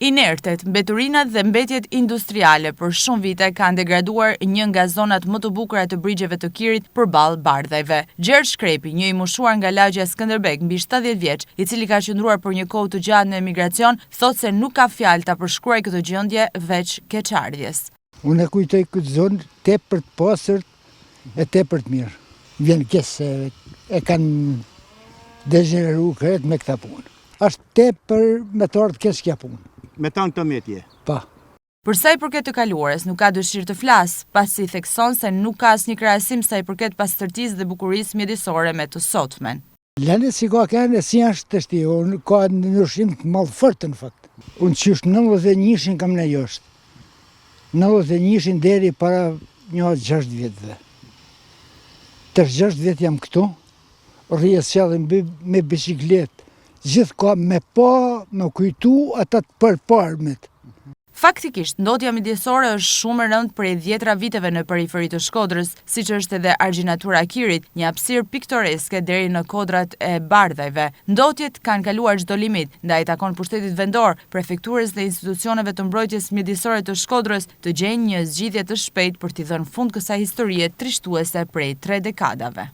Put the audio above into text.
Inertet, mbeturinat dhe mbetjet industriale për shumë vite kanë degraduar një nga zonat më të bukura të brigjeve të Kirit përballë bardhajve. Gjergj Shkrepi, një i moshuar nga lagja Skënderbeg mbi 70 vjeç, i cili ka qëndruar për një kohë të gjatë në emigracion, thotë se nuk ka fjalë ta përshkruajë këtë gjendje veç keqardhjes. Unë e kujtoj këtë zonë tepër të pastërt e tepër të mirë. Vjen keq se e kanë degeneruar krejt me këtë punë. Është tepër me të ardhë keq kjo punë. Me tanë të metje? Pa. Për sa i përket të kaluarës, nuk ka dëshirë të flasë, pasi thekson se nuk ka asnjë krahasim sa i përket pastërtisë dhe bukurisë mjedisore me të sotmen. Lënë si ka kanë si është të shti, unë ka në ndryshim të madh fort në fakt. Unë qysh 91-shin kam në jashtë. 91-shin deri para një 6 vjetëve. Të 6 vjet jam këtu, rrije sjellën me biçikletë. Gjithë ka me kujtu ata të përparmet. Faktikisht, ndotja mjedisore është shumë e rëndë prej 10 viteve në periferi të Shkodrës, siç është edhe argjinatura Kirit, një hapësirë piktoreske deri në kodrat e bardhajve. Ndotjet kanë kaluar çdo limit, ndaj takon pushtetit vendor, prefekturës dhe institucioneve të mbrojtjes mjedisore të Shkodrës të gjejnë një zgjidhje të shpejtë për t'i dhënë fund kësaj historie trishtuese prej 3 dekadave.